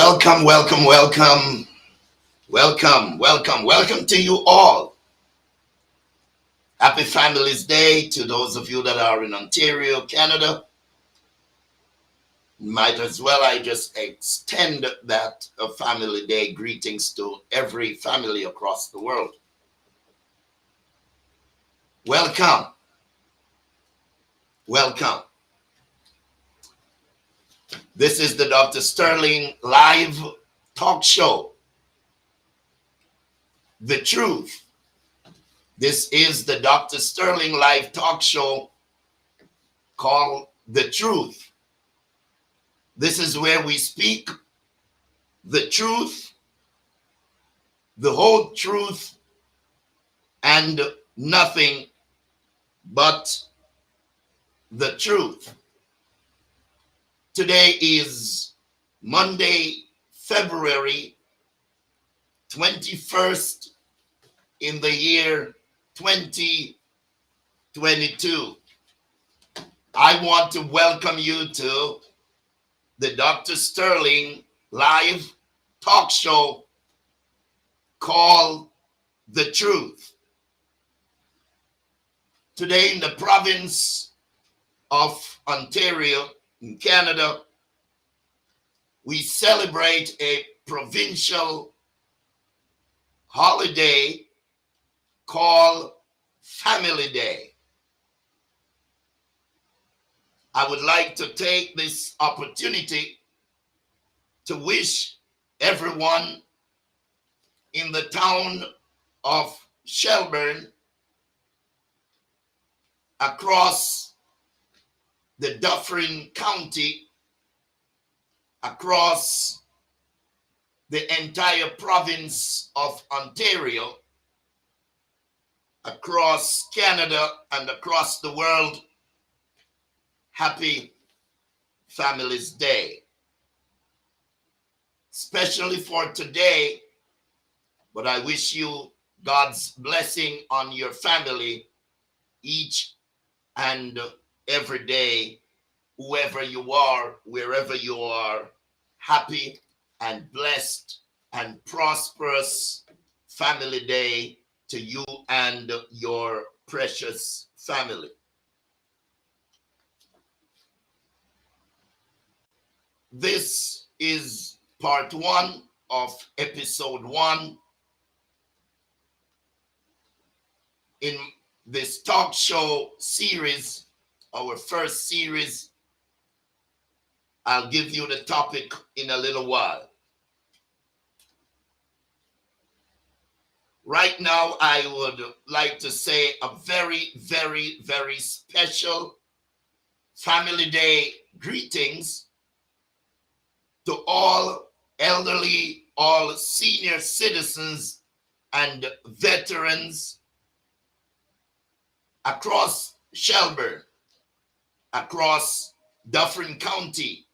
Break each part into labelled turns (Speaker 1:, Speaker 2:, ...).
Speaker 1: Welcome, welcome, welcome, welcome to you all. Happy Families Day to those of you that are in Ontario, Canada. Might as well I just extend that Family Day greetings to every family across the world. Welcome. This is the Dr. Sterling live talk show. The Truth. This is the Dr. Sterling live talk show called The Truth. This is where we speak the truth, the whole truth, and nothing but the truth. Today is Monday, February 21st in the year 2022. I want to welcome you to the Dr. Sterling live talk show called The Truth. Today in the province of Ontario in Canada, we celebrate a provincial holiday called Family Day. I would like to take this opportunity to wish everyone in the town of Shelburne, across the Dufferin County, across the entire province of Ontario, across Canada and across the world, Happy Families Day. Especially for today, but I wish you God's blessing on your family each and every day, whoever you are, wherever you are. Happy and blessed and prosperous Family Day to you and your precious family. This is part 1 of episode 1 in this talk show series, our first series. I'll give you the topic in a little while. Right now, I would like to say a very, very, very special Family Day greetings to all elderly, all senior citizens and veterans across Shelburne, across Dufferin County,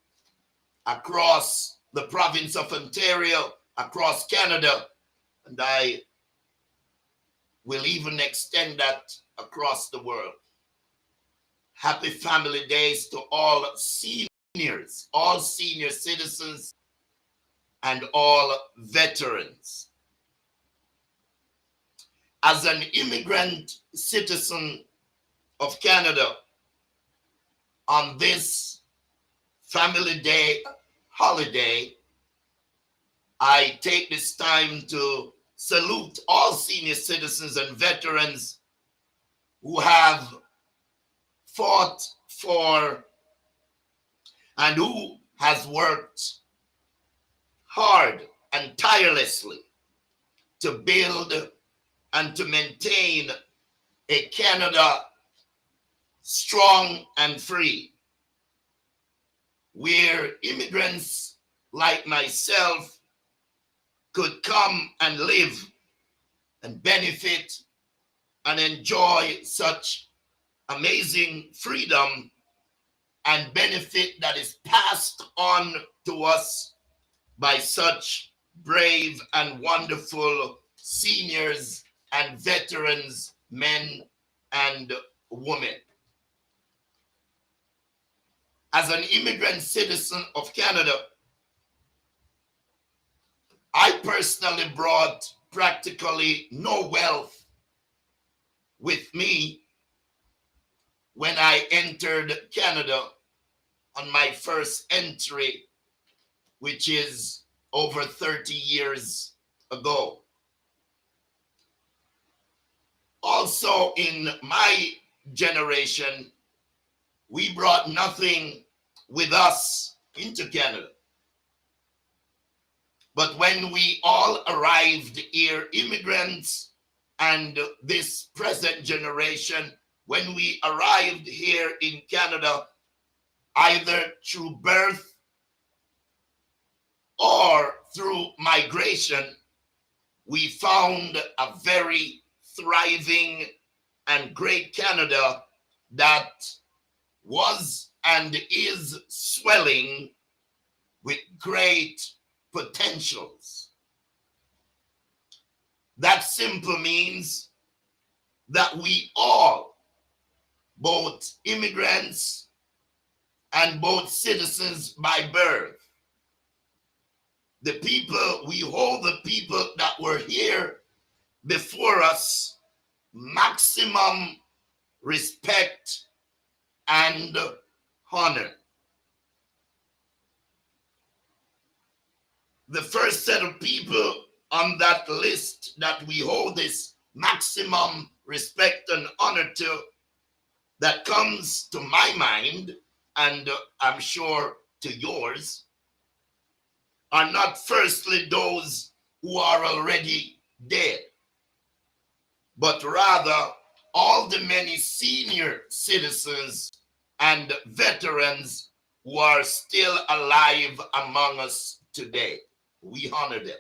Speaker 1: across the province of Ontario, across Canada, and I will even extend that across the world. Happy Family Days to all seniors, all senior citizens, and all veterans. As an immigrant citizen of Canada, on this Family Day holiday, I take this time to salute all senior citizens and veterans who have fought for and who has worked hard and tirelessly to build and to maintain a Canada strong and free, where immigrants like myself could come and live and benefit and enjoy such amazing freedom and benefit that is passed on to us by such brave and wonderful seniors and veterans, men and women. As an immigrant citizen of Canada, I personally brought practically no wealth with me when I entered Canada on my first entry, which is over 30 years ago. Also, in my generation, we brought nothing with us into Canada. But when we all arrived here, immigrants and this present generation, when we arrived here in Canada, either through birth or through migration, we found a very thriving and great Canada that was and is swelling with great potentials. That simply means that we all, both immigrants and both citizens by birth, the people, we hold the people that were here before us maximum respect and honor. The first set of people on that list that we hold this maximum respect and honor to, that comes to my mind, and I'm sure to yours, are not firstly those who are already dead, but rather all the many senior citizens and veterans who are still alive among us today. We honor them.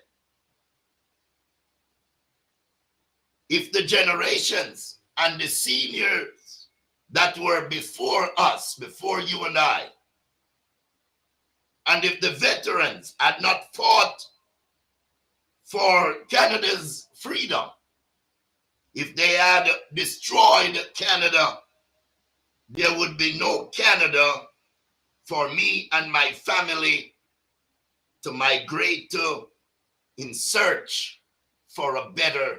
Speaker 1: If the generations and the seniors that were before us, before you and I, and if the veterans had not fought for Canada's freedom, if they had destroyed Canada, there would be no Canada for me and my family to migrate to in search for a better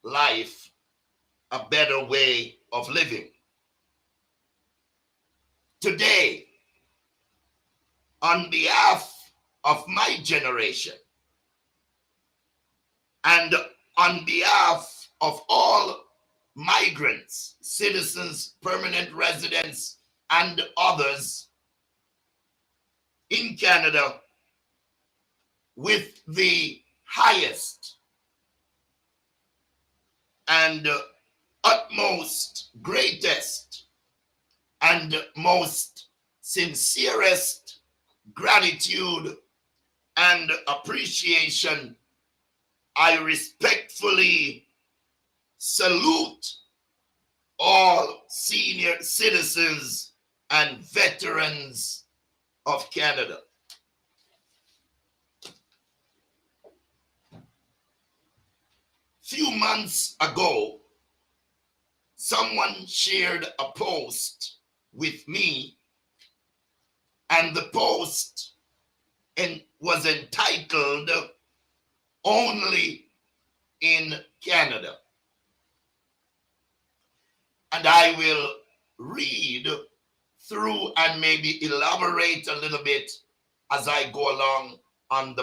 Speaker 1: life, a better way of living. Today, on behalf of my generation and on behalf of all migrants, citizens, permanent residents, and others in Canada, with the highest and utmost, greatest, and most sincerest gratitude and appreciation, I respectfully salute all senior citizens and veterans of Canada. Few months ago, someone shared a post with me, and the post was entitled "Only in Canada." And I will read through and maybe elaborate a little bit as I go along on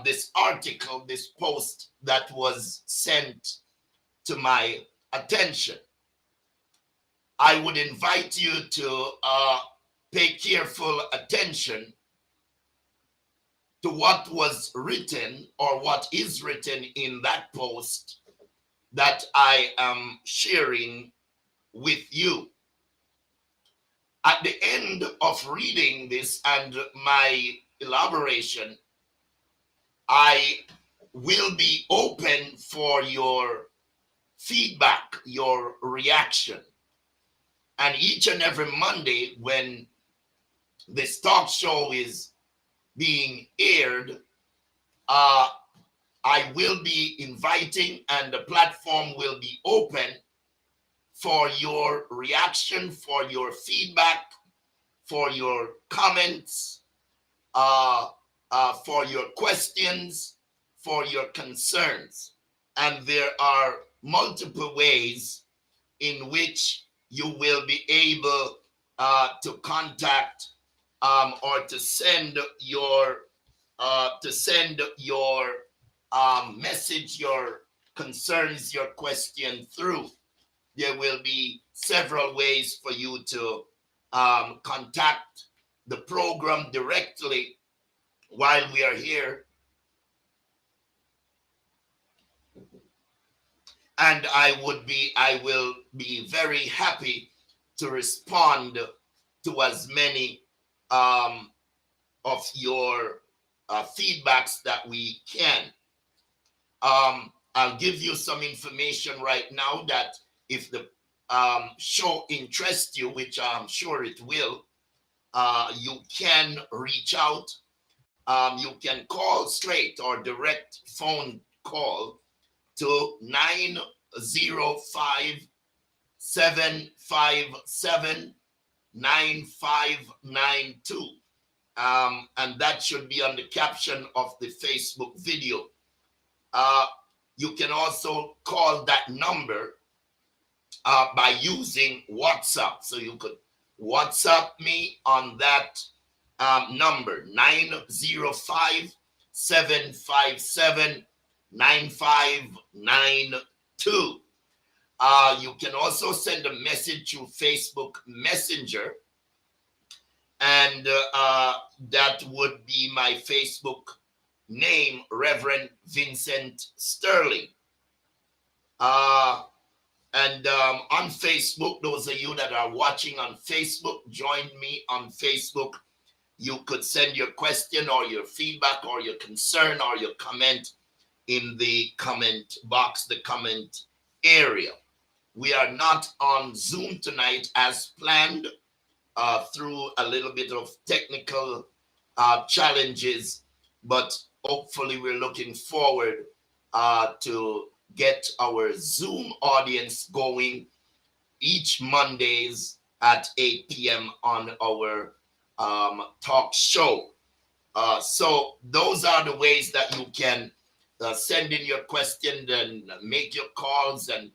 Speaker 1: this article, this post that was sent to my attention. I would invite you to pay careful attention to what was written or what is written in that post that I am sharing with you. At the end of reading this and my elaboration, I will be open for your feedback, your reaction. And each and every Monday when this talk show is being aired, I will be inviting, and the platform will be open for your reaction, for your feedback, for your comments, for your questions, for your concerns. And there are multiple ways in which you will be able to contact or to send your message, your concerns, your question through. There will be several ways for you to contact the program directly while we are here. And I will be very happy to respond to as many of your feedbacks that we can. I'll give you some information right now that if the show interests you, which I'm sure it will, you can reach out. You can call straight or direct phone call to 905-757-9592. And that should be on the caption of the Facebook video. You can also call that number by using WhatsApp. So you could WhatsApp me on that number, 905-757-9592. You can also send a message to Facebook Messenger, and that would be my Facebook name, Reverend Vincent Sterling. And on Facebook, those of you that are watching on Facebook, join me on Facebook. You could send your question or your feedback or your concern or your comment in the comment box, the comment area. We are not on Zoom tonight as planned through a little bit of technical challenges, but hopefully we're looking forward to get our Zoom audience going each Mondays at 8 p.m. on our talk show. So those are the ways that you can send in your question and make your calls and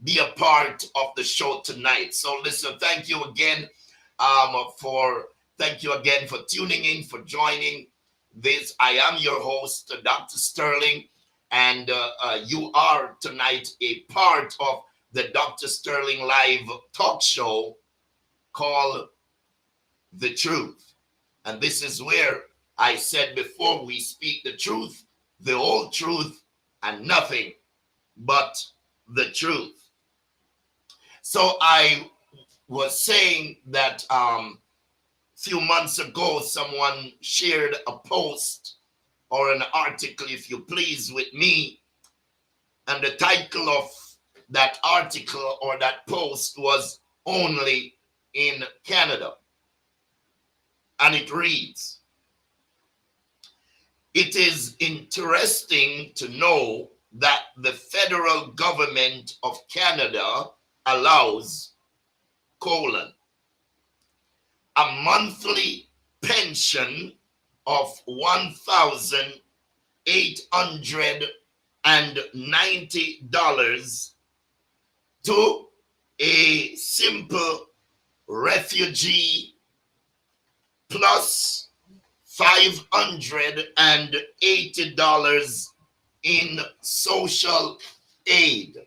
Speaker 1: be a part of the show tonight. So listen, thank you again for tuning in, for joining this. I am your host, Dr. Sterling, and you are tonight a part of the Dr. Sterling Live talk show called The Truth. And this is where I said before, we speak the truth, the whole truth, and nothing but the truth. So I was saying that few months ago, someone shared a post or an article, if you please, with me. And the title of that article or that post was Only in Canada. And it reads, "It is interesting to know that the federal government of Canada allows, a monthly pension of $1,890 to a simple refugee plus $580 in social aid."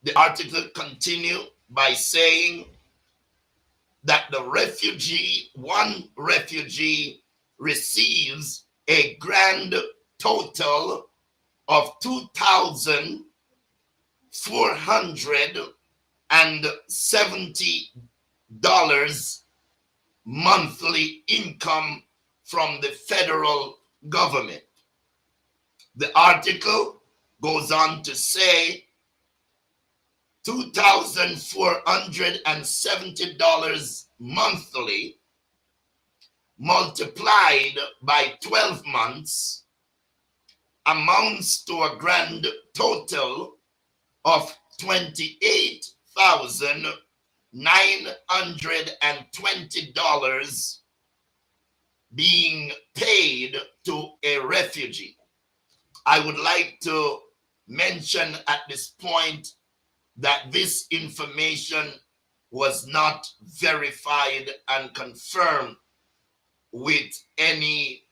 Speaker 1: The article continued by saying that one refugee receives a grand total of $2,470 monthly income from the federal government. The article goes on to say $2,470 monthly multiplied by 12 months amounts to a grand total of $28,470 $920 being paid to a refugee. I would like to mention at this point that this information was not verified and confirmed with any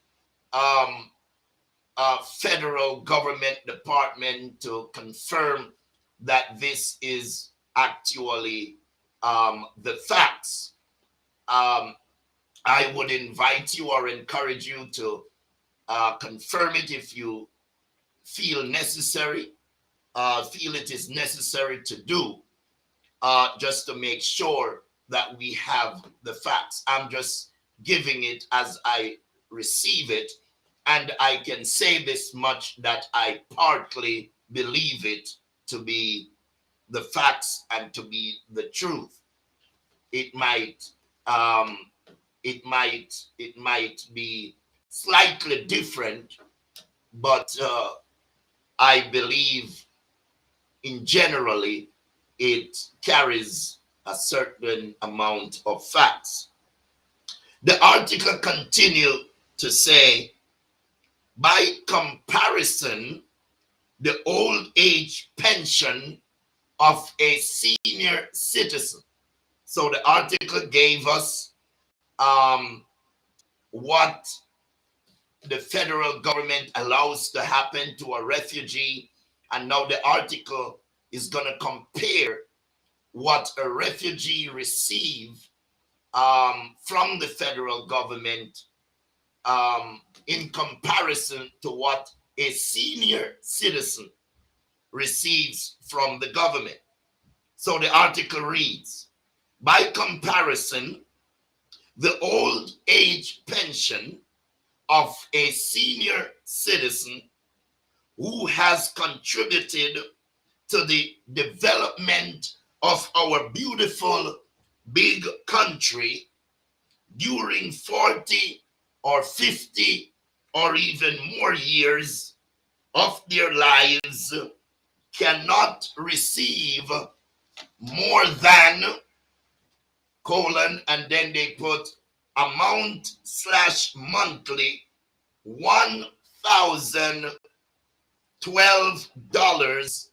Speaker 1: federal government department to confirm that this is actually the facts. Um, I would invite you or encourage you to confirm it if you feel necessary, feel it is necessary to do, just to make sure that we have the facts. I'm just giving it as I receive it. And I can say this much, that I partly believe it to be the facts and to be the truth. It might, um, it might be slightly different, but I believe in generally it carries a certain amount of facts. The article continued to say, by comparison, the old age pension of a senior citizen. So the article gave us what the federal government allows to happen to a refugee. And now the article is going to compare what a refugee receive from the federal government in comparison to what a senior citizen receives from the government. So the article reads, by comparison, the old age pension of a senior citizen who has contributed to the development of our beautiful big country during 40 or 50 or even more years of their lives cannot receive more than colon, and then they put amount / monthly $1,012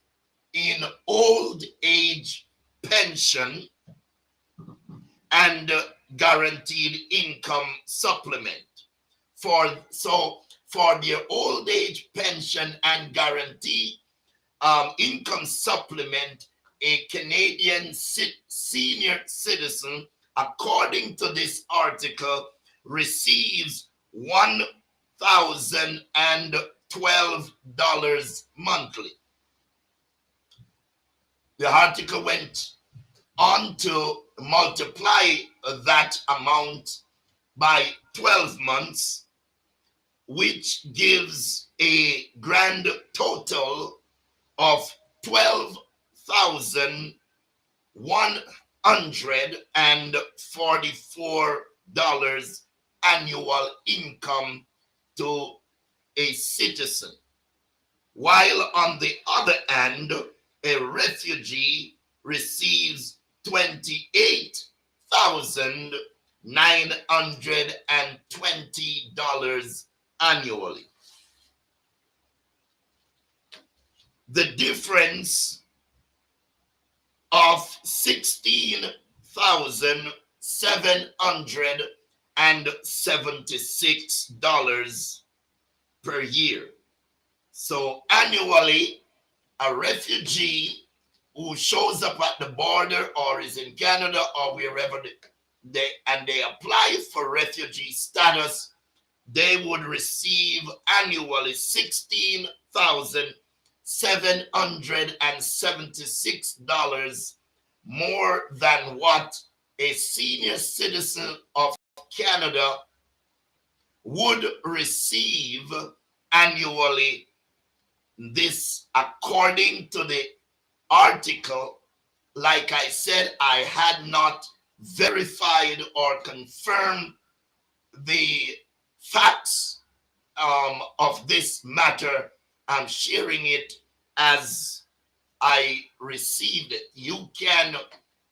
Speaker 1: in old age pension and guaranteed income supplement. For their old age pension and guarantee income supplement, a Canadian senior citizen, according to this article, receives $1,012 monthly. The article went on to multiply that amount by 12 months, which gives a grand total of $12,144 annual income to a citizen. While on the other hand, a refugee receives $28,920 annually. The difference of $16,776 per year. So annually, a refugee who shows up at the border or is in Canada or wherever they apply for refugee status, they would receive annually $16,776 more than what a senior citizen of Canada would receive annually. This, according to the article, like I said, I had not verified or confirmed the facts of this matter. I'm sharing it as I received it. You can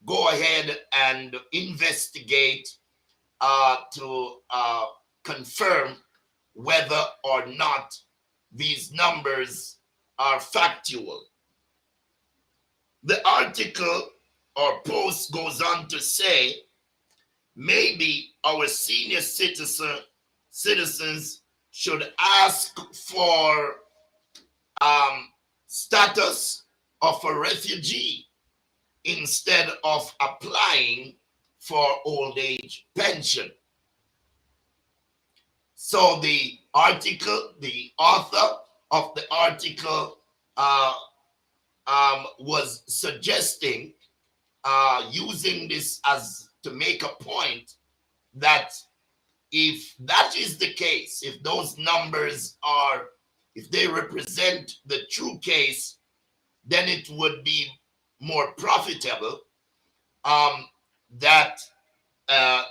Speaker 1: go ahead and investigate to confirm whether or not these numbers are factual. The article or post goes on to say maybe our senior citizens should ask for status of a refugee instead of applying for old age pension. So the author of the article was suggesting using this as to make a point that if that is the case, if those numbers are, if they represent the true case, then it would be more profitable that a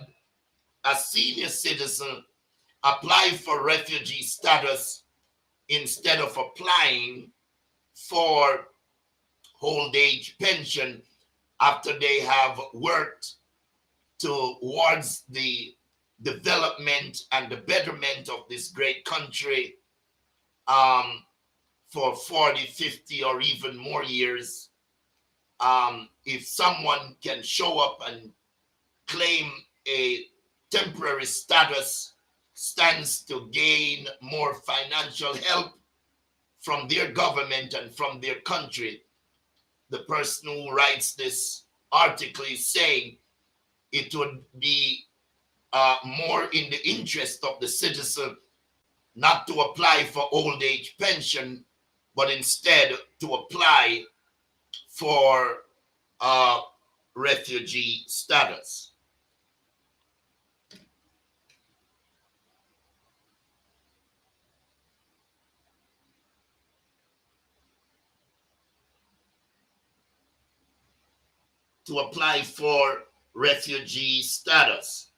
Speaker 1: senior citizen apply for refugee status instead of applying for old age pension after they have worked towards the development and the betterment of this great country for 40, 50, or even more years. If someone can show up and claim a temporary status, stands to gain more financial help from their government and from their country. The person who writes this article is saying it would be more in the interest of the citizen not to apply for old age pension, but instead to apply for refugee status. To apply for refugee status.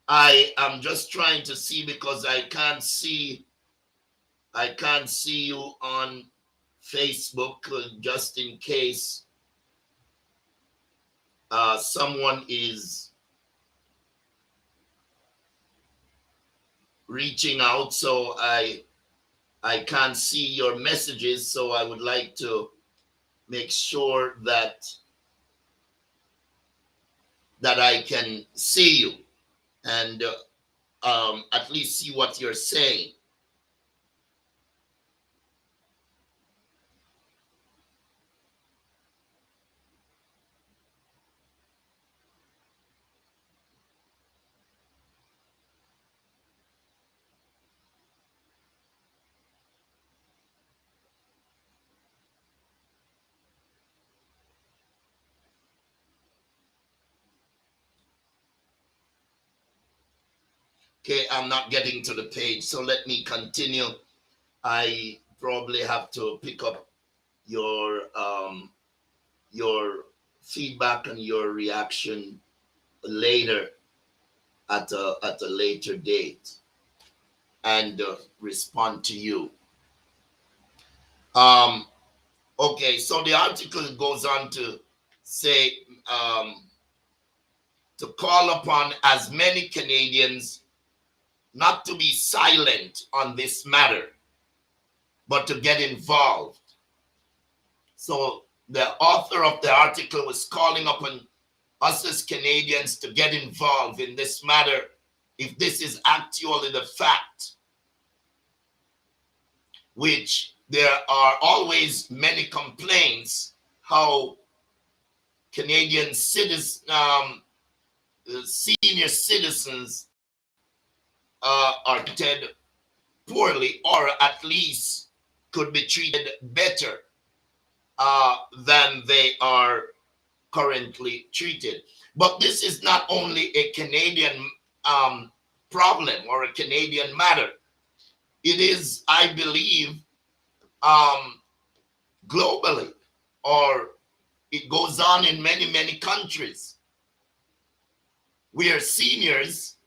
Speaker 1: I am just trying to see because I can't see you on Facebook just in case someone is reaching out, so I can't see your messages, so I would like to make sure that I can see you and at least see what you're saying. Okay, I'm not getting to the page, so let me continue. I probably have to pick up your feedback and your reaction later at a later date and respond to you. Okay, so the article goes on to say to call upon as many Canadians not to be silent on this matter, but to get involved. So the author of the article was calling upon us as Canadians to get involved in this matter if this is actually the fact, which there are always many complaints how Canadian citizens, senior citizens are treated poorly, or at least could be treated better than they are currently treated. But this is not only a Canadian problem or a Canadian matter. It is, I believe, globally, or it goes on in many, many countries where seniors,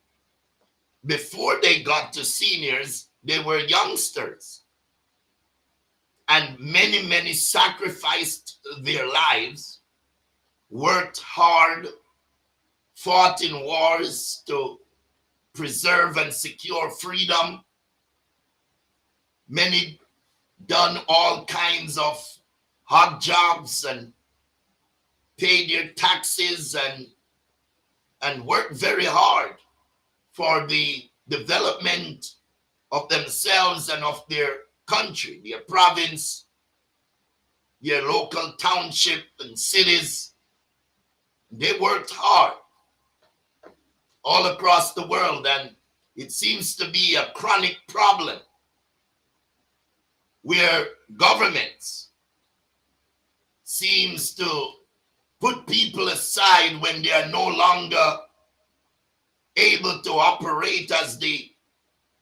Speaker 1: before they got to seniors, They were youngsters, and many sacrificed their lives, worked hard, fought in wars to preserve and secure freedom. Many done all kinds of hard jobs and paid their taxes and worked very hard for the development of themselves and of their country, their province, their local township and cities. They worked hard all across the world, and it seems to be a chronic problem where governments seems to put people aside when they are no longer able to operate as the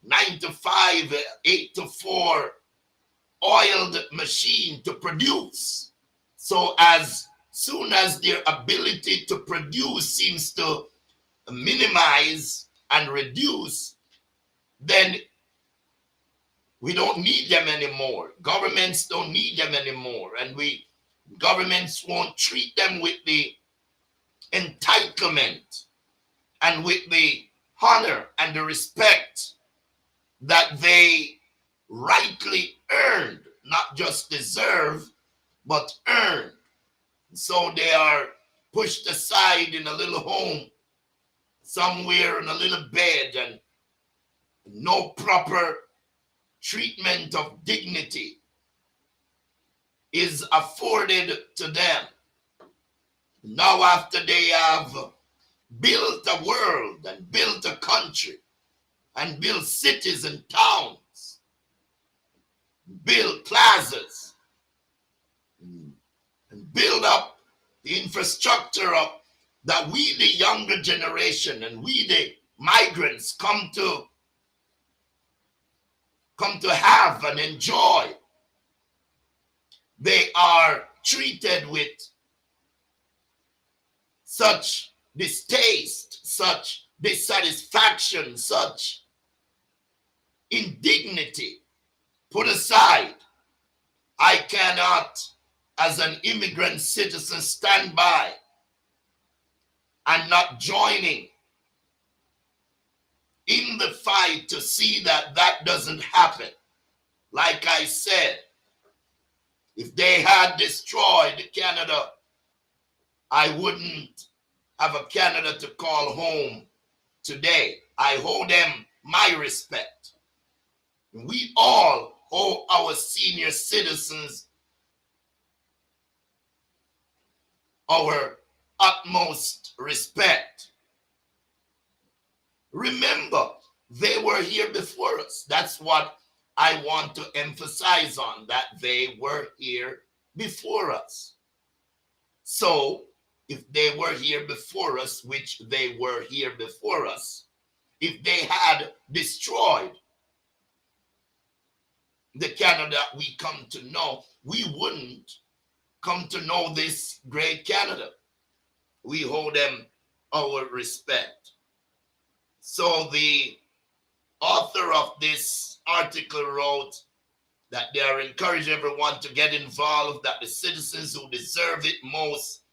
Speaker 1: 9 to 5, 8 to 4 oiled machine to produce. So as soon as their ability to produce seems to minimize and reduce, then we don't need them anymore. Governments don't need them anymore. And governments won't treat them with the entitlement and with the honor and the respect that they rightly earned, not just deserve, but earned. So they are pushed aside in a little home, somewhere in a little bed, and no proper treatment of dignity is afforded to them. Now, after they have built a world and built a country and built cities and towns, build plazas, and build up the infrastructure of that we, the younger generation, and we, the migrants, come to have and enjoy, they are treated with such distaste, such dissatisfaction, such indignity. Put aside. I cannot, as an immigrant citizen, stand by and not joining in the fight to see that that doesn't happen. Like I said, if they had destroyed Canada, I wouldn't have a Canada to call home today. I owe them my respect. We all owe our senior citizens our utmost respect. Remember, they were here before us. That's what I want to emphasize on, that they were here before us. So, if they were here before us, which they were here before us, if they had destroyed the Canada we come to know, we wouldn't come to know this great Canada. We hold them our respect. So the author of this article wrote that they are encouraging everyone to get involved, that the citizens who deserve it most,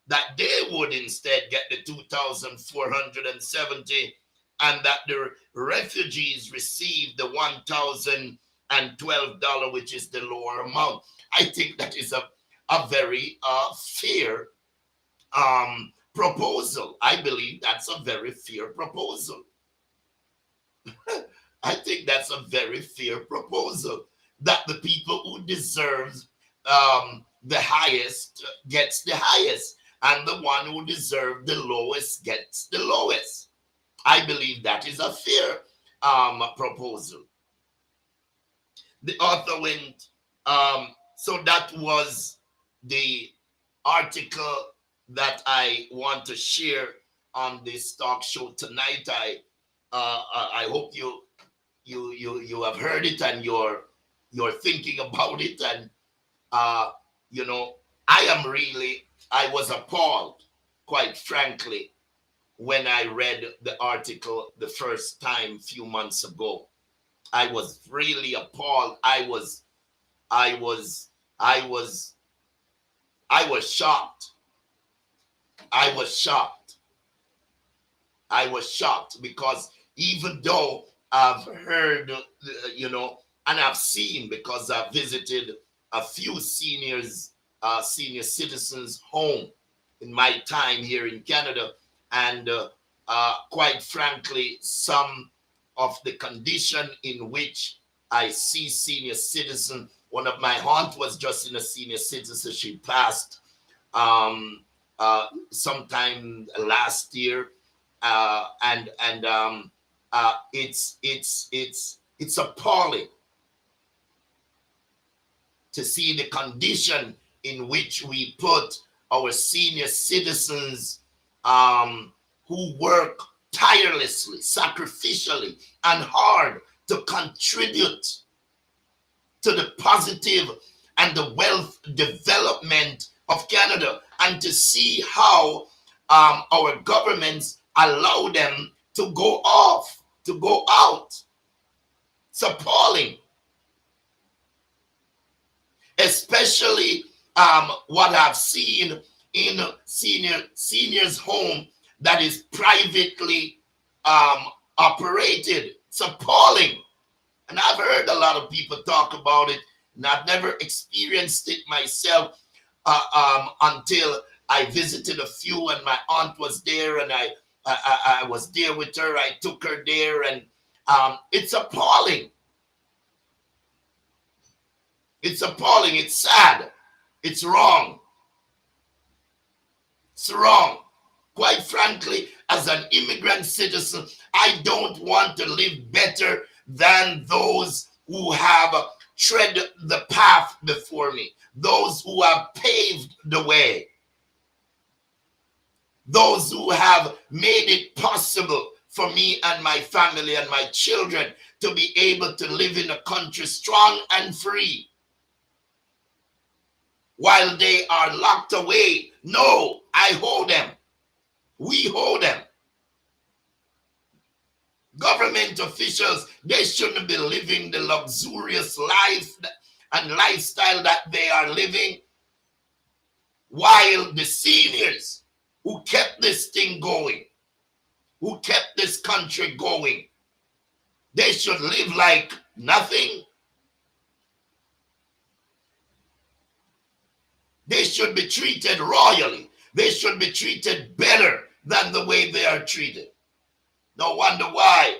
Speaker 1: that they would instead get the 2,470, and that the refugees receive the $1,012, which is the lower amount. I think that is a very fair proposal. I believe that's a very fair proposal. I think that's a very fair proposal, that the people who deserve the highest gets the highest, and the one who deserves the lowest gets the lowest. I believe that is a fair proposal. The author went, so that was the article that I want to share on this talk show tonight. I hope you have heard it and you're thinking about it, and I was appalled, quite frankly, when I read the article the first time a few months ago. I was really appalled. I was, I was, I was shocked. I was shocked. I was shocked because even though I've heard, and I've seen, because I've visited a few senior citizens' home in my time here in Canada, and quite frankly, some of the condition in which I see senior citizen. One of my aunt was just in a senior citizen. She passed um, sometime last year, and it's appalling to see the condition in which we put our senior citizens, who work tirelessly, sacrificially, and hard to contribute to the positive and the wealth development of Canada, and to see how our governments allow them to go off, to go out. It's appalling. Especially what I've seen in seniors home that is privately operated. It's appalling. And I've heard a lot of people talk about it, and I've never experienced it myself until I visited a few, and my aunt was there, and I was there with her. I took her there, and it's appalling. It's appalling. It's sad. It's wrong. It's wrong. Quite frankly, as an immigrant citizen, I don't want to live better than those who have tread the path before me, those who have paved the way, those who have made it possible for me and my family and my children to be able to live in a country strong and free. While they are locked away, no, I hold them. We hold them. Government officials, they shouldn't be living the luxurious life and lifestyle that they are living, while the seniors who kept this thing going, who kept this country going, they should live like nothing. They should be treated royally. They should be treated better than the way they are treated. No wonder why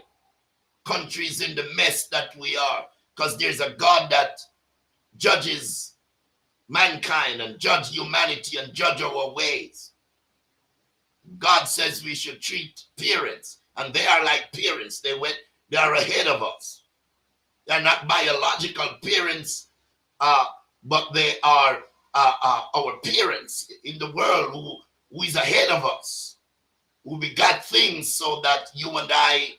Speaker 1: countries in the mess that we are, because there's a God that judges mankind and judge humanity and judge our ways. God says we should treat parents, and they are like parents. They are ahead of us. They're not biological parents, but they are our parents in the world who is ahead of us, who begot things so that you and I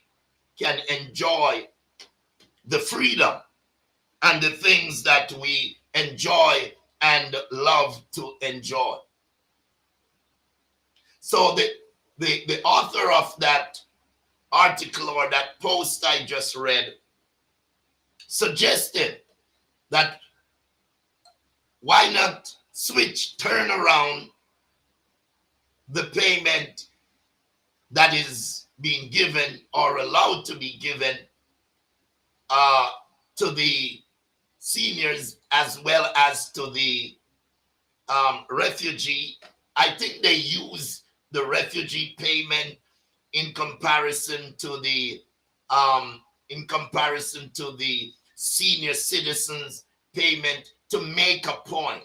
Speaker 1: can enjoy the freedom and the things that we enjoy and love to enjoy. So the author of that article or that post I just read suggested that why not turn around the payment that is being given or allowed to be given to the seniors as well as to the refugee. I think they use the refugee payment in comparison to the senior citizens payment to make a point.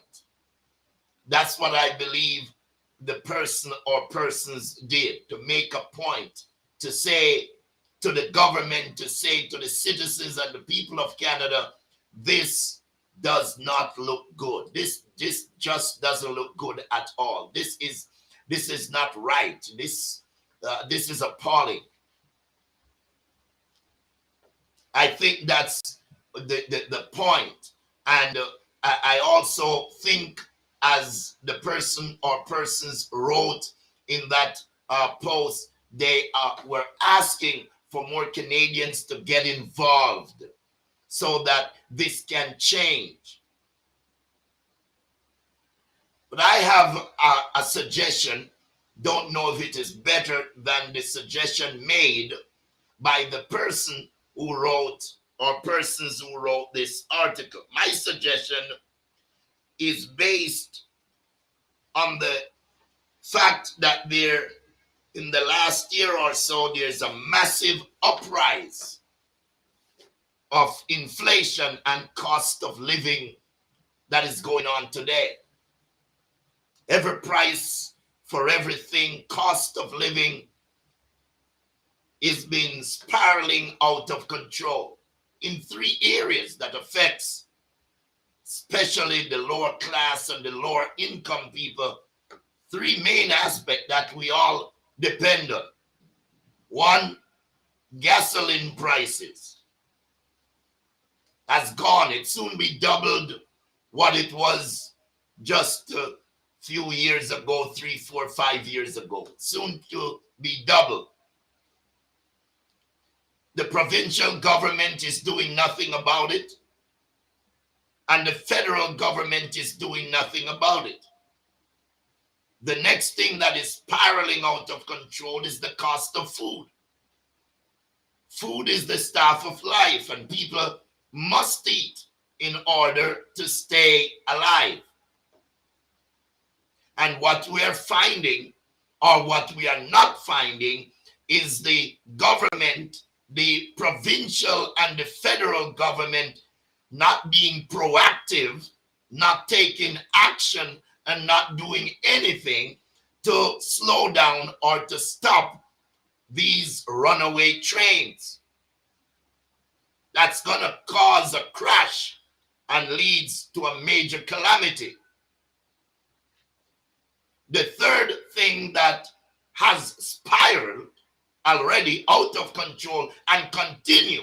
Speaker 1: That's what I believe the person or persons did, to make a point, to say to the government, to say to the citizens and the people of Canada, this does not look good. This just doesn't look good at all. This is not right. This is appalling. I think that's the point. And I also think, as the person or persons wrote in that post, they were asking for more Canadians to get involved so that this can change. But I have a suggestion. Don't know if it is better than the suggestion made by the person who wrote, or persons who wrote this article. My suggestion is based on the fact that there, in the last year or so, there's a massive uprise of inflation and cost of living that is going on today. Every price for everything, cost of living, is being spiraling out of control in 3 areas that affects especially the lower class and the lower income people. 3 main aspects that we all depend on. 1, gasoline prices has gone. It soon be doubled what it was just a few years ago, 3, 4, 5 years ago. Soon to be doubled. The provincial government is doing nothing about it, and the federal government is doing nothing about it. The next thing that is spiraling out of control is the cost of food. Food is the staff of life, and people must eat in order to stay alive. And what we are finding, or what we are not finding, is the government, the provincial and the federal government, not being proactive, not taking action, and not doing anything to slow down or to stop these runaway trains. That's going to cause a crash and leads to a major calamity. The third thing that has spiraled already out of control and continue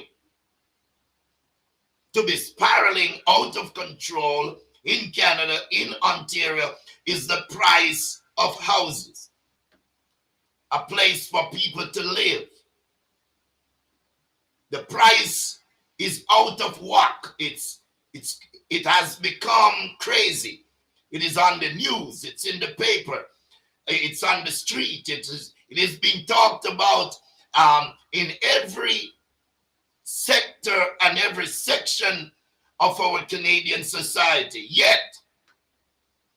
Speaker 1: to be spiraling out of control in Canada, in Ontario, is the price of houses. A place for people to live. The price is out of whack. It has become crazy. It is on the news. It's in the paper. It's on the street. It is being talked about in every sector and every section of our Canadian society. Yet,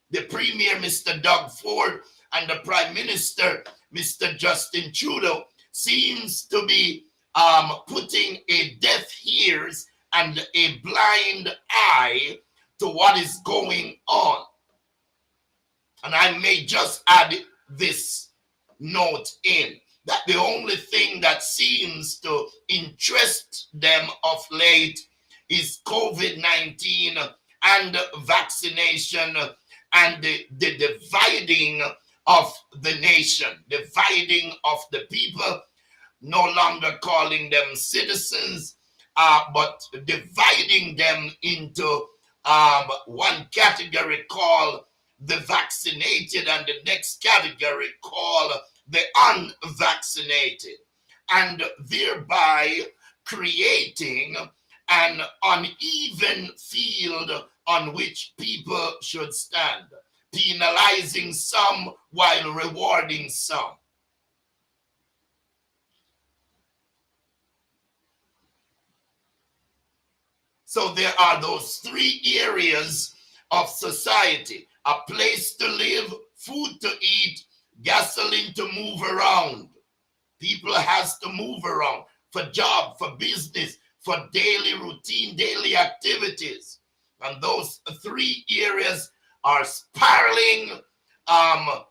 Speaker 1: the Premier, Mr. Doug Ford, and the Prime Minister, Mr. Justin Trudeau, seems to be putting a deaf ears and a blind eye to what is going on. And I may just add this note in, that the only thing that seems to interest them of late is COVID-19 and vaccination and the dividing of the nation, dividing of the people, no longer calling them citizens, but dividing them into one category called the vaccinated and the next category called the unvaccinated, and thereby creating an uneven field on which people should stand, penalizing some while rewarding some. So there are those 3 areas of society: a place to live, food to eat, gasoline to move around. People has to move around for job, for business, for daily routine, daily activities. And those 3 areas are spiraling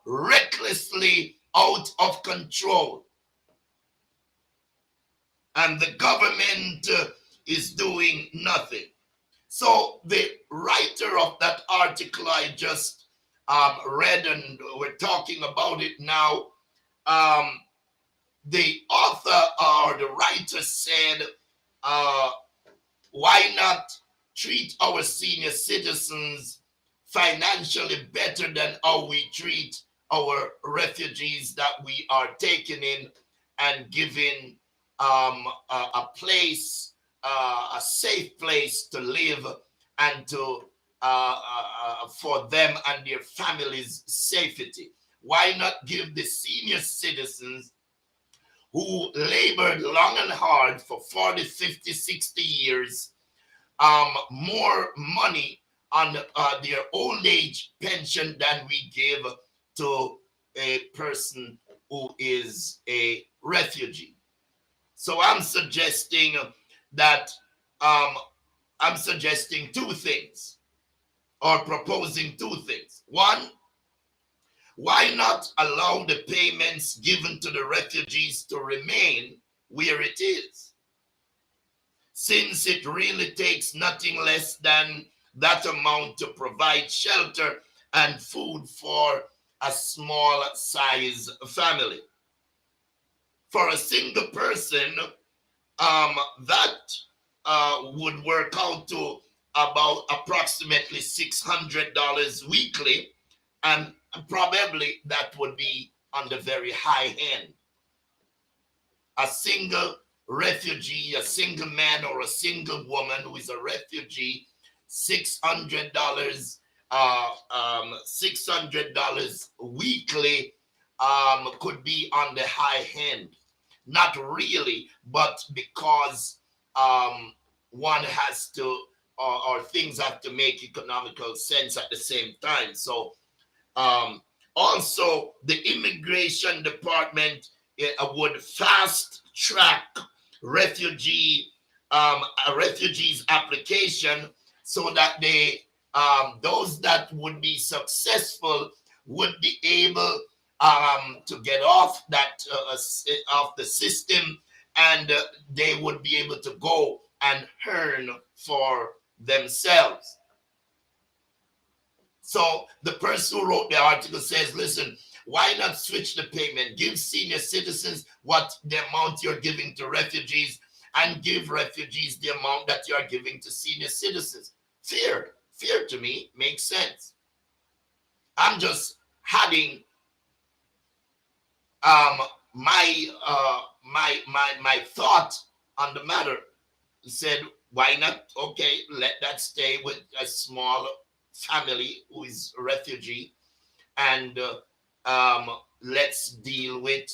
Speaker 1: recklessly out of control. And the government is doing nothing. So the writer of that article I just read, and we're talking about it now, the author or the writer said, why not treat our senior citizens financially better than how we treat our refugees that we are taking in and giving a place, a safe place to live, and to for them and their families' safety. Why not give the senior citizens who labored long and hard for 40, 50, 60 years more money on their old age pension than we give to a person who is a refugee? So that um, I'm suggesting two things, or proposing two things. One, why not allow the payments given to the refugees to remain where it is, since it really takes nothing less than that amount to provide shelter and food for a small size family. For a single person, that would work out to about approximately $600 weekly, and probably that would be on the very high end. A single refugee, a single man or a single woman who is a refugee, $600, $600 weekly could be on the high end. Not really, but because one has to, or things have to make economical sense at the same time. So also, the immigration department would fast track refugee refugees application, so that they those that would be successful would be able to get off off the system, and they would be able to go and earn for themselves. So the person who wrote the article says, listen, why not switch the payment? Give senior citizens what the amount you're giving to refugees, and give refugees the amount that you're giving to senior citizens. Fair to me, makes sense. I'm just adding my thought on the matter. Said, why not? Okay, let that stay with a small family who is a refugee, and let's deal with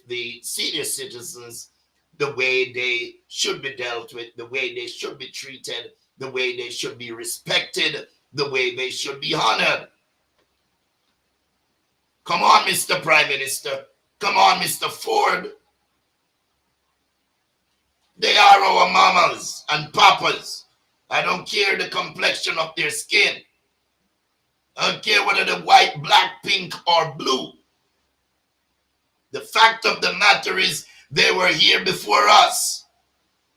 Speaker 1: the senior citizens the way they should be dealt with, the way they should be treated, the way they should be respected, the way they should be honored. Come on, Mr. Prime Minister. Come on, Mr. Ford. They are our mamas and papas. I don't care the complexion of their skin. I don't care whether they're white, black, pink, or blue. The fact of the matter is, they were here before us.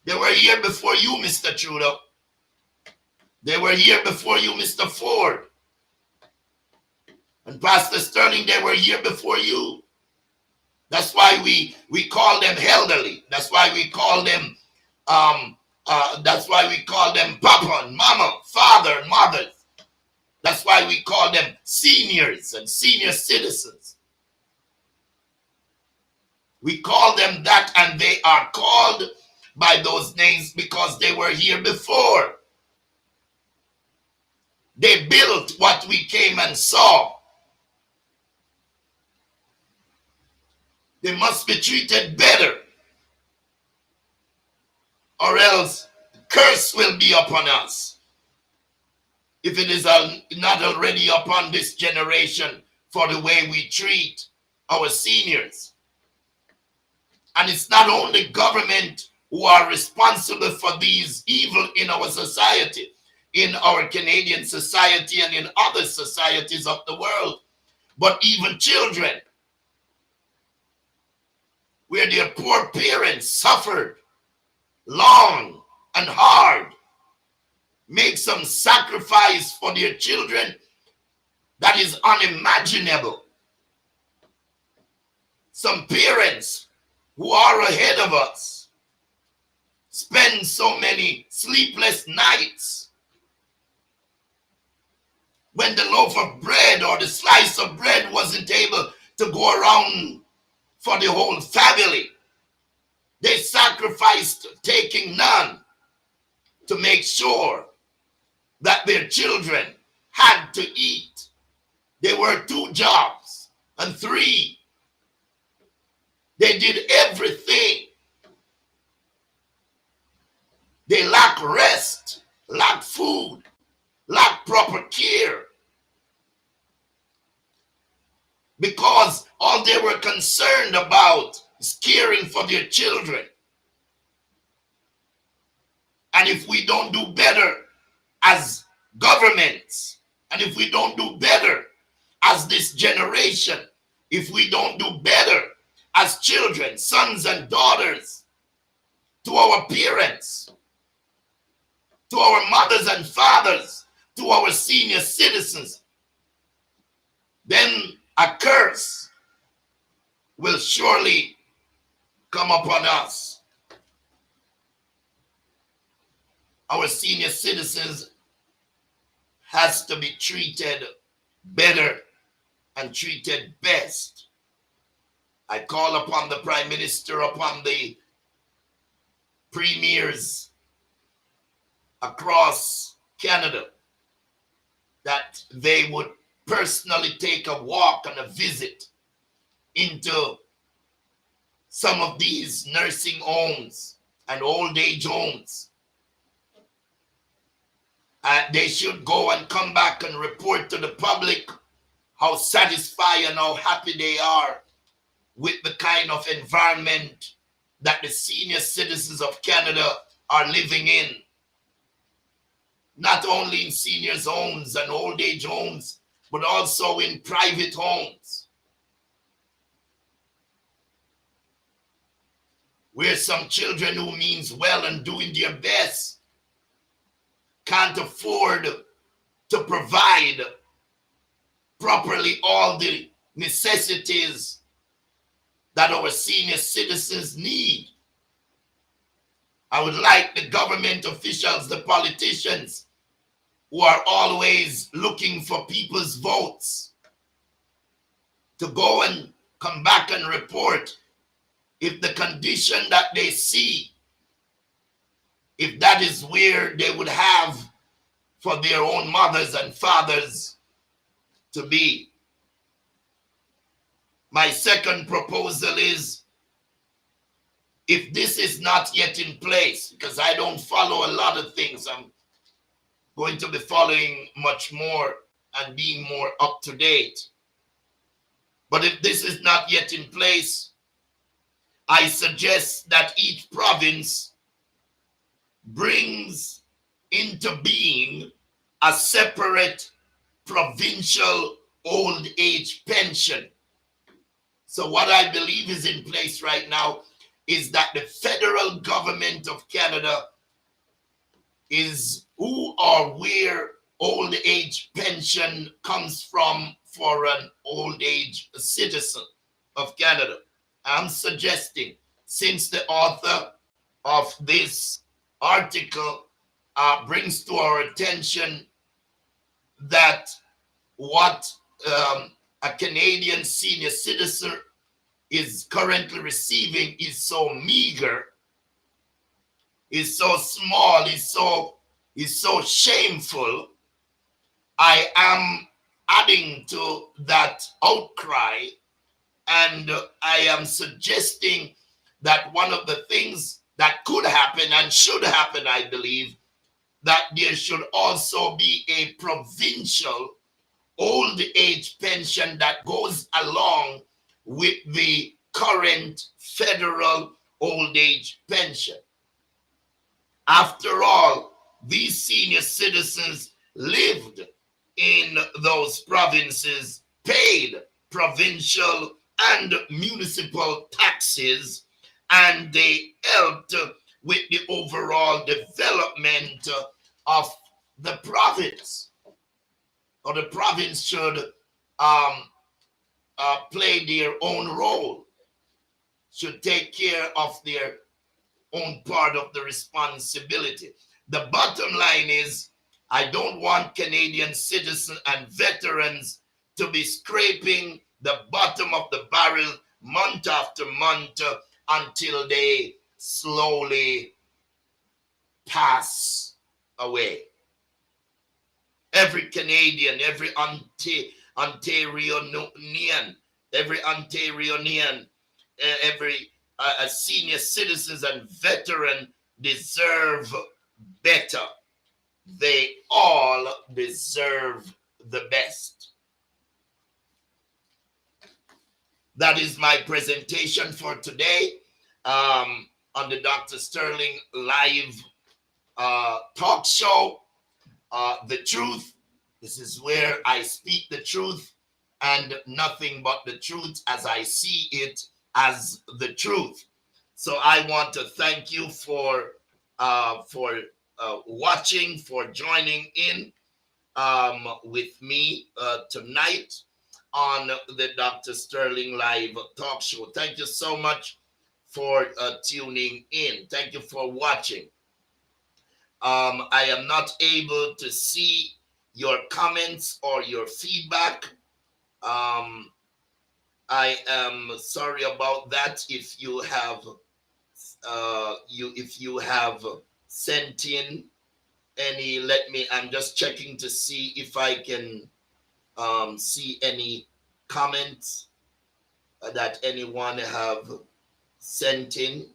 Speaker 1: They were here before you, Mr. Trudeau. They were here before you, Mr. Ford. And Pastor Sterling, they were here before you. That's why we call them elderly. That's why we call them Papa and Mama, Father and Mother. That's why we call them seniors and senior citizens. We call them that, and they are called by those names because they were here before. They built what we came and saw. They must be treated better, or else curse will be upon us, if it is not already upon this generation, for the way we treat our seniors. And it's not only government who are responsible for these evil in our society, in our Canadian society and in other societies of the world, but even children, where their poor parents suffered long and hard, make some sacrifice for their children that is unimaginable. Some parents who are ahead of us spend so many sleepless nights when the loaf of bread or the slice of bread wasn't able to go around for the whole family. They sacrificed taking none to make sure that their children had to eat. They worked 2 jobs and 3. They did everything. They lack rest, lack food, lack proper care. Because all they were concerned about is caring for their children. And if we don't do better as governments, and if we don't do better as this generation, if we don't do better as children, sons and daughters, to our parents, to our mothers and fathers, to our senior citizens, then a curse will surely come upon us. Our senior citizens has to be treated better and treated best. I call upon the Prime Minister, upon the premiers across Canada, that they would personally take a walk and a visit into some of these nursing homes and old age homes. They should go and come back and report to the public how satisfied and how happy they are with the kind of environment that the senior citizens of Canada are living in. Not only in seniors' homes and old age homes, but also in private homes, where some children who means well and doing their best can't afford to provide properly all the necessities that our senior citizens need. I would like the government officials, the politicians, who are always looking for people's votes, to go and come back and report if the condition that they see, if that is where they would have for their own mothers and fathers to be. My second proposal is, if this is not yet in place, because I don't follow a lot of things, I'm going to be following much more and being more up to date. But if this is not yet in place, I suggest that each province brings into being a separate provincial old age pension. So what I believe is in place right now is that the federal government of Canada is who or where old age pension comes from for an old age citizen of Canada. I'm suggesting, since the author of this article brings to our attention that what a Canadian senior citizen is currently receiving is so meager, is so small, is so shameful, I am adding to that outcry, and I am suggesting that one of the things that could happen and should happen, I believe, that there should also be a provincial old age pension that goes along with the current federal old age pension. After all, these senior citizens lived in those provinces, paid provincial and municipal taxes, and they helped with the overall development of the province. Or the province should play their own role, should take care of their own part of the responsibility. The bottom line is, I don't want Canadian citizens and veterans to be scraping the bottom of the barrel month after month, until they slowly pass away. Every Canadian, every Ontarianian, every Ontarianian, every senior citizens and veteran deserve better. They all deserve the best. That is my presentation for today, on the Dr. Sterling live talk show. The truth. This is where I speak the truth and nothing but the truth as I see it as the truth. So I want to thank you for watching, for joining in with me tonight on the Dr. Sterling live talk show. Thank you so much for tuning in. Thank you for watching. I am not able to see your comments or your feedback. I am sorry about that. If you have sent in any, I'm just checking to see if I can see any comments that anyone have sent in.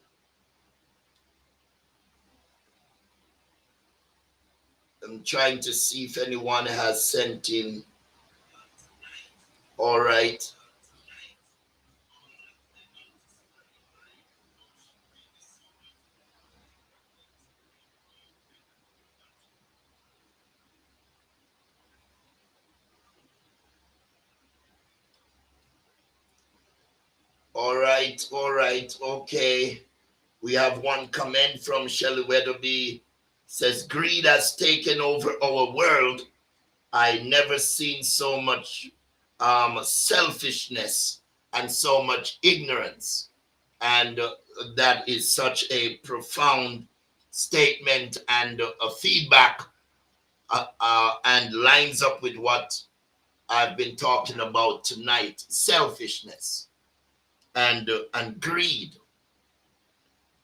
Speaker 1: I'm trying to see if anyone has sent in. All right. All right. Okay. We have one comment from Shelley Weatherby. Says, greed has taken over our world. I never seen so much selfishness and so much ignorance. And that is such a profound statement and a feedback, and lines up with what I've been talking about tonight: selfishness and greed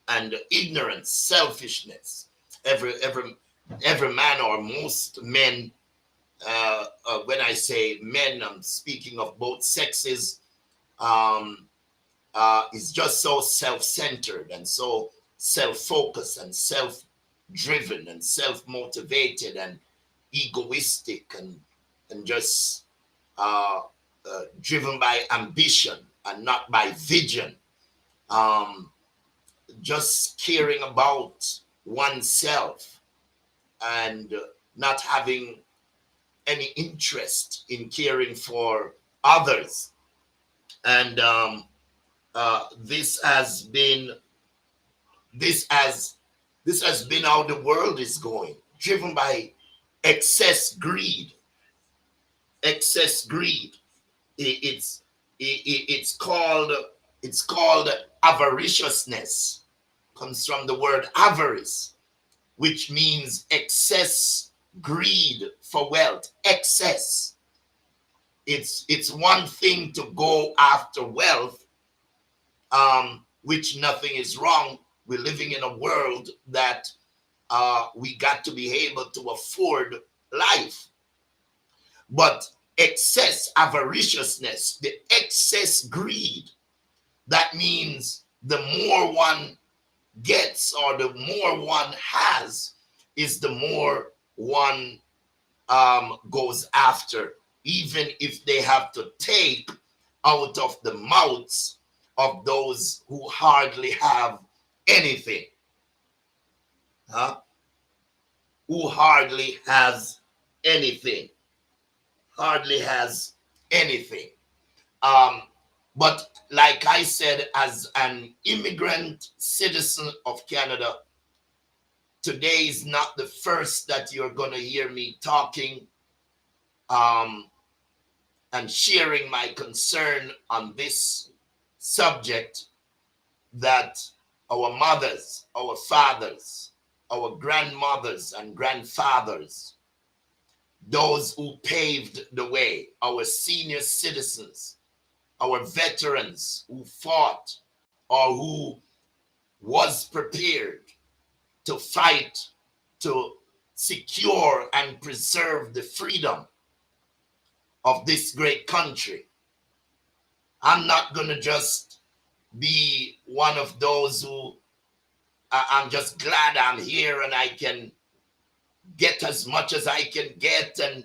Speaker 1: and ignorance, selfishness. Every man, or most men, when I say men, I'm speaking of both sexes, um, is just so self-centered and so self-focused and self-driven and self-motivated and egoistic and just driven by ambition and not by vision. Just caring about oneself and not having any interest in caring for others. And this has been how the world is going, driven by excess greed. It's called avariciousness. Comes from the word avarice, which means excess greed for wealth. Excess. It's one thing to go after wealth, which nothing is wrong. We're living in a world that we got to be able to afford life. But excess avariciousness, the excess greed, that means the more one gets or the more one has, is the more one goes after, even if they have to take out of the mouths of those who hardly have anything. Who hardly has anything. Hardly has anything. But like I said, as an immigrant citizen of Canada, today is not the first that you're going to hear me talking and sharing my concern on this subject, that our mothers, our fathers, our grandmothers and grandfathers, those who paved the way, our senior citizens, our veterans who fought or who was prepared to fight to secure and preserve the freedom of this great country. I'm not going to just be one of those who I'm just glad I'm here and I can get as much as I can get and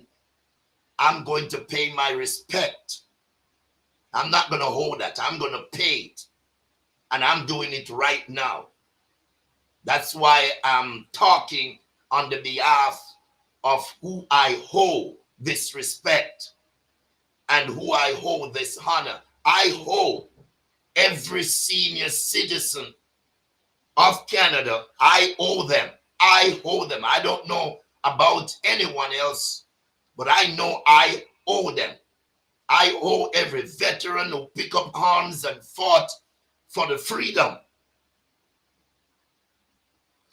Speaker 1: I'm going to pay my respect. I'm not going to hold that. I'm going to pay it. And I'm doing it right now. That's why I'm talking on the behalf of who I owe this respect and who I owe this honor. I owe every senior citizen of Canada. I owe them. I owe them. I don't know about anyone else, but I know I owe them. I owe every veteran who picked up arms and fought for the freedom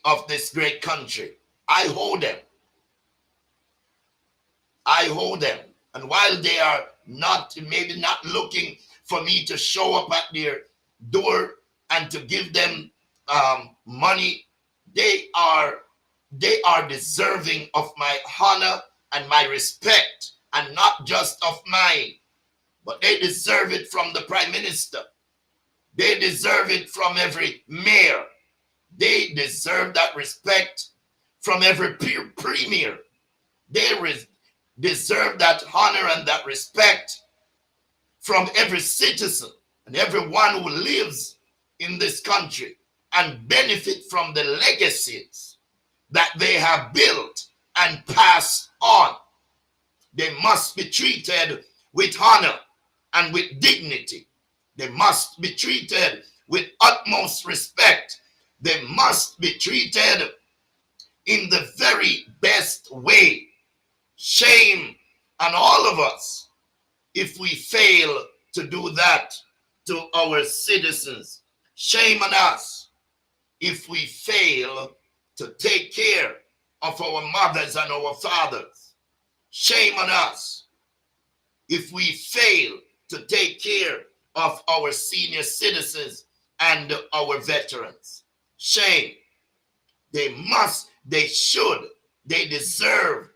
Speaker 1: of this great country. I owe them. I owe them. And while they are maybe not looking for me to show up at their door and to give them money, they are deserving of my honor and my respect, and not just of mine, but they deserve it from the Prime Minister. They deserve it from every mayor. They deserve that respect from every premier. They deserve that honor and that respect from every citizen and everyone who lives in this country and benefit from the legacies that they have built and passed on. They must be treated with honor and with dignity. They must be treated with utmost respect. They must be treated in the very best way. Shame on all of us if we fail to do that to our citizens. Shame on us if we fail to take care of our mothers and our fathers. Shame on us if we fail to take care of our senior citizens and our veterans. Shame. They must, they should, they deserve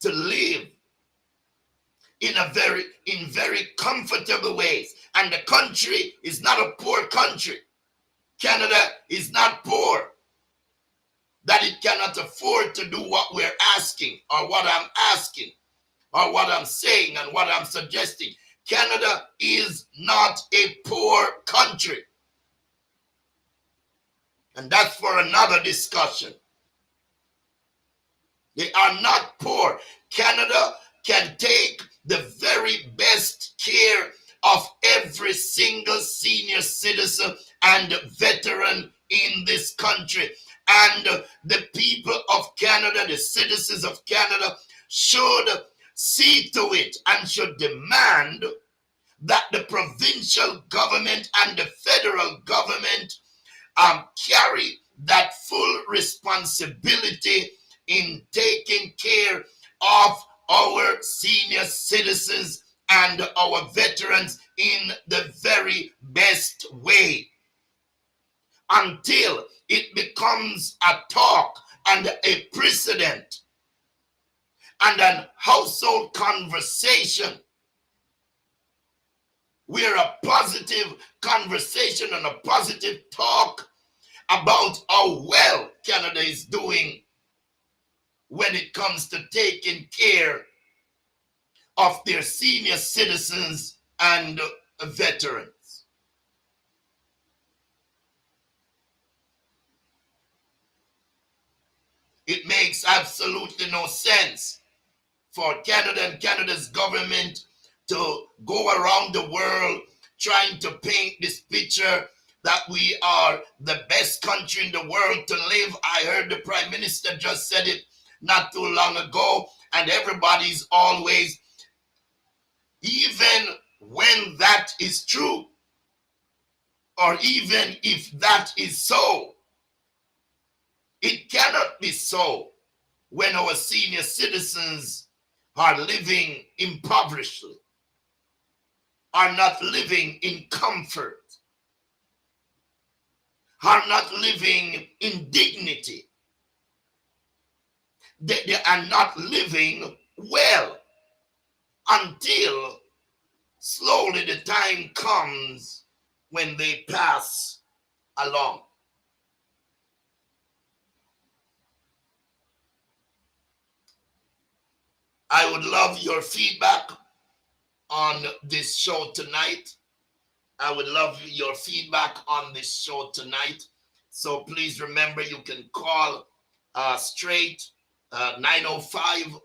Speaker 1: to live in very comfortable ways. And the country is not a poor country. Canada is not poor, that it cannot afford to do what we're asking or what I'm asking or what I'm saying and what I'm suggesting. Canada is not a poor country. And that's for another discussion. They are not poor. Canada can take the very best care of every single senior citizen and veteran in this country. And the people of Canada, the citizens of Canada, should see to it and should demand that the provincial government and the federal government carry that full responsibility in taking care of our senior citizens and our veterans in the very best way, until it becomes a talk and a precedent and a household conversation, where a positive conversation and a positive talk about how well Canada is doing when it comes to taking care of their senior citizens and veterans. It makes absolutely no sense for Canada and Canada's government to go around the world trying to paint this picture that we are the best country in the world to live. I heard the Prime Minister just said it not too long ago, and everybody's always, even when that is true, or even if that is so, it cannot be so when our senior citizens are living impoverishedly, are not living in comfort, are not living in dignity. They are not living well until slowly the time comes when they pass along. I would love your feedback on this show tonight. I would love your feedback on this show tonight. So please remember, you can call straight 905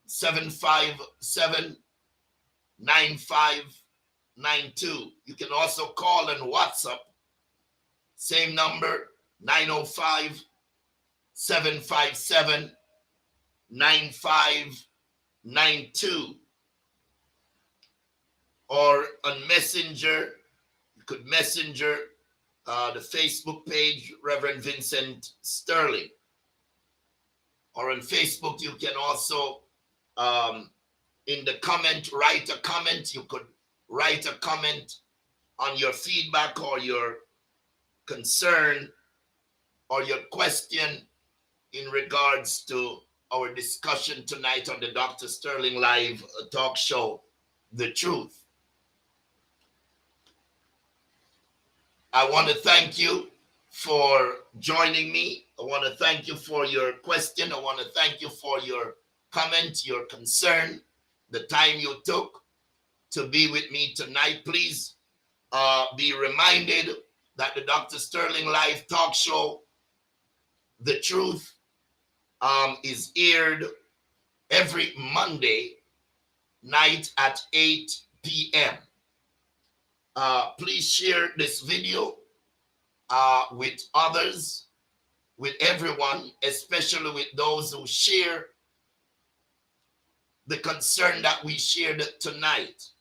Speaker 1: 757 9592. You can also call and WhatsApp, same number, 905 757 9592. Or on Messenger, you could messenger the Facebook page, Reverend Vincent Sterling. Or on Facebook, you can also, in the comment, write a comment. You could write a comment on your feedback or your concern or your question in regards to our discussion tonight on the Dr. Sterling Live talk show, The Truth. I want to thank you for joining me. I want to thank you for your question. I want to thank you for your comment, your concern, the time you took to be with me tonight. Please be reminded that the Dr. Sterling Live talk show, The Truth, is aired every Monday night at 8 p.m. Please share this video with others, with everyone, especially with those who share the concern that we shared tonight.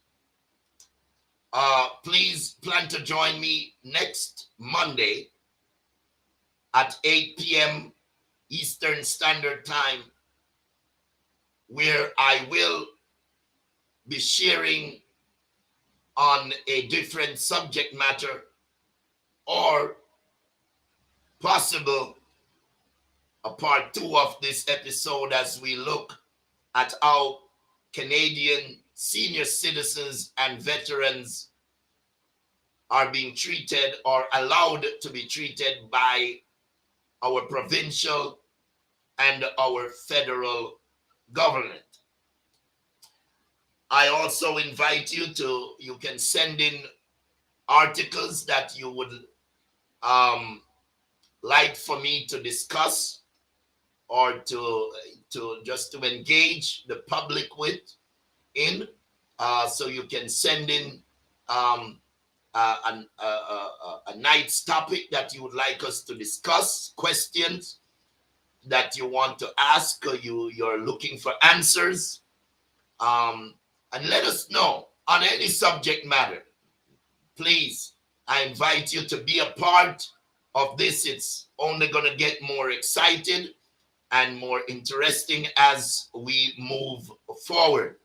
Speaker 1: Please plan to join me next Monday at 8 p.m. Eastern Standard Time, where I will be sharing on a different subject matter, or possible a part 2 of this episode as we look at how Canadian senior citizens and veterans are being treated or allowed to be treated by our provincial and our federal government. I also invite you to, you can send in articles that you would like for me to discuss or to just to engage the public with in. So you can send in a night's topic that you would like us to discuss, questions that you want to ask, or you're looking for answers, and let us know on any subject matter. Please, I invite you to be a part of this. It's only going to get more excited and more interesting as we move forward.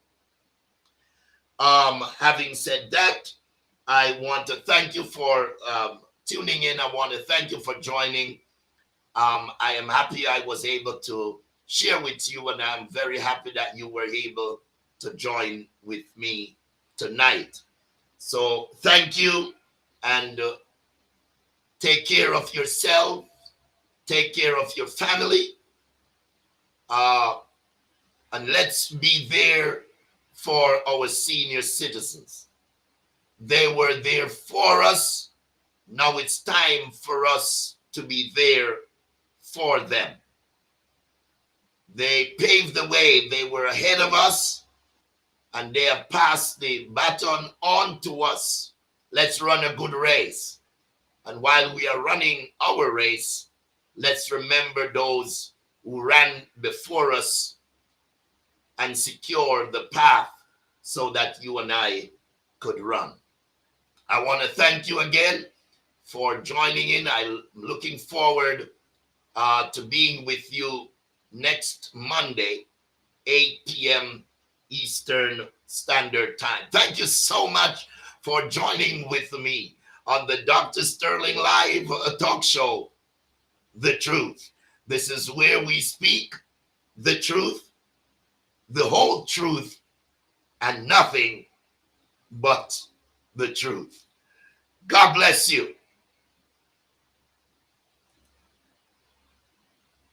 Speaker 1: Having said that, I want to thank you for tuning in. I want to thank you for joining. I am happy I was able to share with you, and I'm very happy that you were able to join with me tonight. So thank you, and take care of yourself, take care of your family, and let's be there for our senior citizens. They were there for us. Now it's time for us to be there for them. They paved the way. They were ahead of us, and they have passed the baton on to us. Let's run a good race. And while we are running our race, let's remember those who ran before us and secure the path so that you and I could run. I want to thank you again for joining in. I'm looking forward to being with you next Monday, 8 p.m. Eastern Standard Time. Thank you so much for joining with me on the Dr. Sterling Live talk show, The Truth. This is where we speak the truth, the whole truth, and nothing but the truth. God bless you.